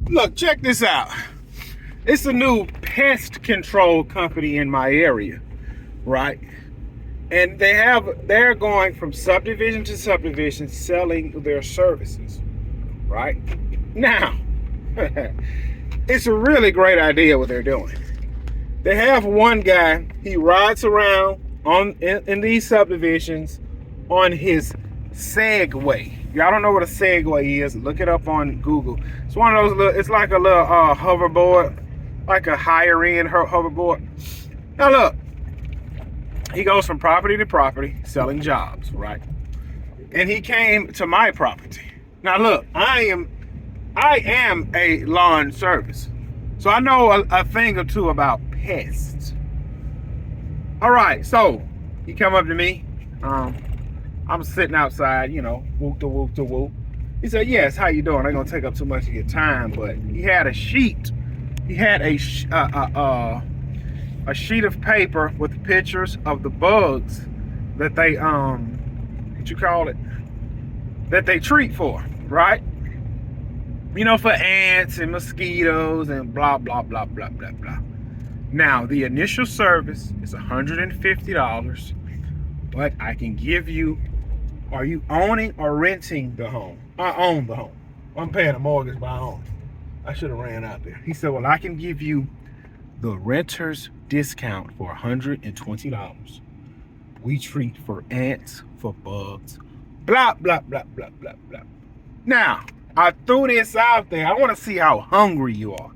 Look, check this out. It's a new pest control company in my area, right? And they're going from subdivision to subdivision selling their services, right? Now, it's a really great idea what they're doing. They have one guy, he rides around in these subdivisions on his Segway. Y'all don't know what a Segway is? Look it up on Google. It's one of those little, it's like a little hoverboard, like a higher end hoverboard. Now look, he goes from property to property selling jobs, right? And he came to my property. Now look, I am a lawn service, so I know a thing or two about pests. All right, so he come up to me. I'm sitting outside, whoop to whoop to whoop. He said, "Yes, how you doing? I'm gonna take up too much of your time." But he had a sheet. He had a sheet of paper with pictures of the bugs that they that they treat for, right? For ants and mosquitoes and blah blah blah blah blah blah. Now the initial service is $150, but I can give you. Are you owning or renting the home? I own the home. I'm paying a mortgage, but I own it. I should have ran out there. He said, "Well, I can give you the renter's discount for $120. We treat for ants, for bugs, blah, blah, blah, blah, blah, blah." Now, I threw this out there. I want to see how hungry you are.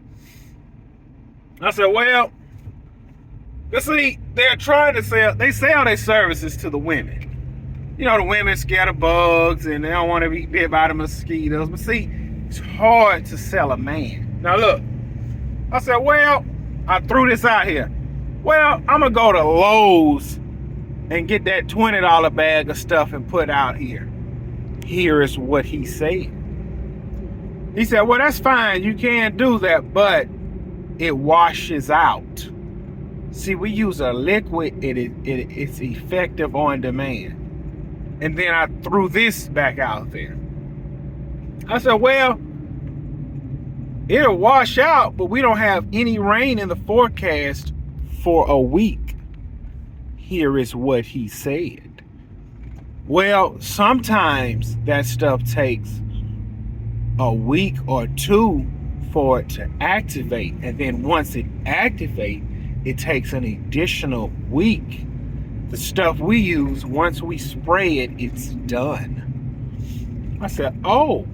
I said, well, you see, they sell their services to the women. The women scared of bugs and they don't want to be bit by the mosquitoes. But see, it's hard to sell a man. Now look, I said, well, I threw this out here. Well, I'm going to go to Lowe's and get that $20 bag of stuff and put out here. Here is what he said. He said, well, that's fine. You can do that, but it washes out. See, we use a liquid. It's effective on demand. And then I threw this back out there. I said, well, it'll wash out, but we don't have any rain in the forecast for a week. Here is what he said. Well, sometimes that stuff takes a week or two for it to activate. And then once it activates, it takes an additional week. The stuff we use, once we spray it, it's done. I said, oh.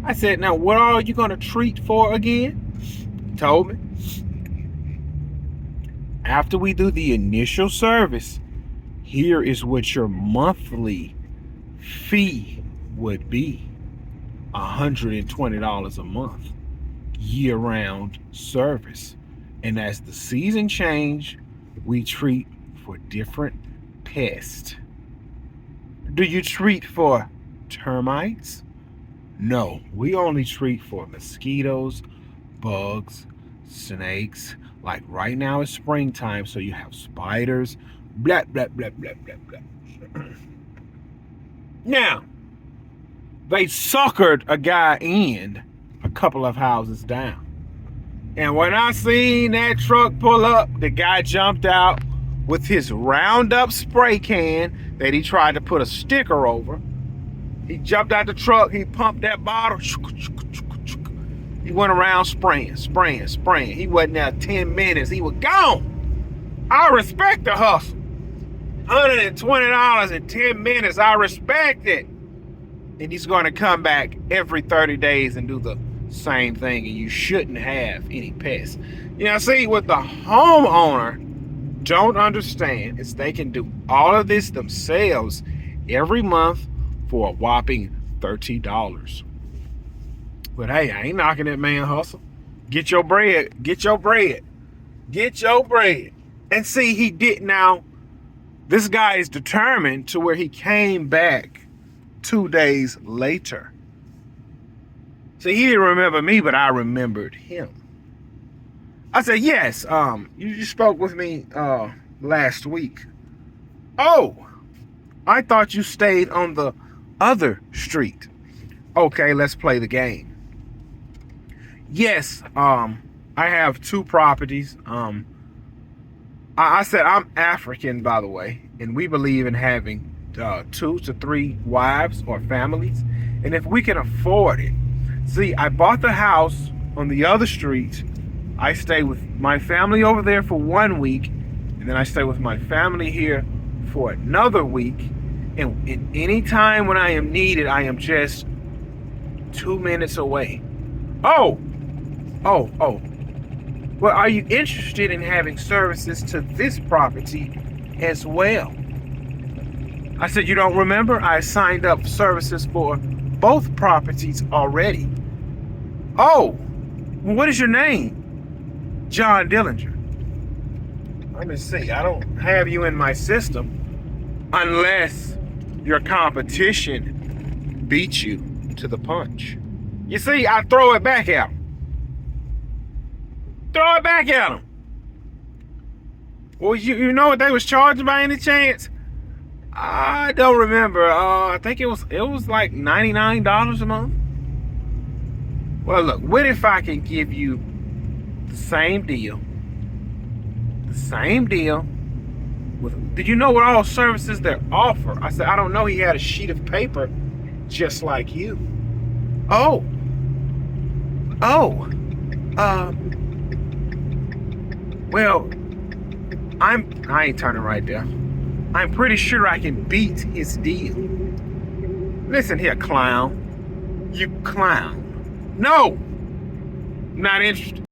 I said, now what are you going to treat for again? He told me. After we do the initial service, here is what your monthly fee would be. $120 a month. Year-round service. And as the season change, we treat for different pests. Do you treat for termites? No, we only treat for mosquitoes, bugs, snakes. Like right now it's springtime, so you have spiders, blah, blah, blah, blah, blah, blah. Now, they suckered a guy in a couple of houses down. And when I seen that truck pull up, the guy jumped out with his Roundup spray can that he tried to put a sticker over. He jumped out the truck, he pumped that bottle. He went around spraying. He wasn't there 10 minutes, he was gone. I respect the hustle. $120 in 10 minutes, I respect it. And he's going to come back every 30 days and do the same thing, and you shouldn't have any pests. See, what the homeowner don't understand is they can do all of this themselves every month for a whopping $30. But hey, I ain't knocking that man hustle. Get your bread. And see, he did. Now this guy is determined to where he came back 2 days later. See, he didn't remember me, but I remembered him. I said, yes, you spoke with me last week. Oh, I thought you stayed on the other street. Okay, let's play the game. Yes, I have two properties. I said I'm African, by the way, and we believe in having 2 to 3 wives or families, and if we can afford it. See, I bought the house on the other street. I stay with my family over there for 1 week, and then I stay with my family here for another week. And in any time when I am needed, I am just 2 minutes away. Oh, oh. Well, are you interested in having services to this property as well? I said, you don't remember? I signed up services for both properties already. Oh, well, what is your name? John Dillinger. Let me see. I don't have you in my system unless your competition beats you to the punch. You see, I throw it back at him. Throw it back at them. Well, you know what they was charging by any chance? I don't remember. I think it was like $99 a month. Well, look, what if I can give you the same deal? The same deal. Did you know what all services they offer? I said, I don't know. He had a sheet of paper just like you. Oh. Well, I ain't turning right there. I'm pretty sure I can beat his deal. Listen here, clown. You clown. No! I'm not interested.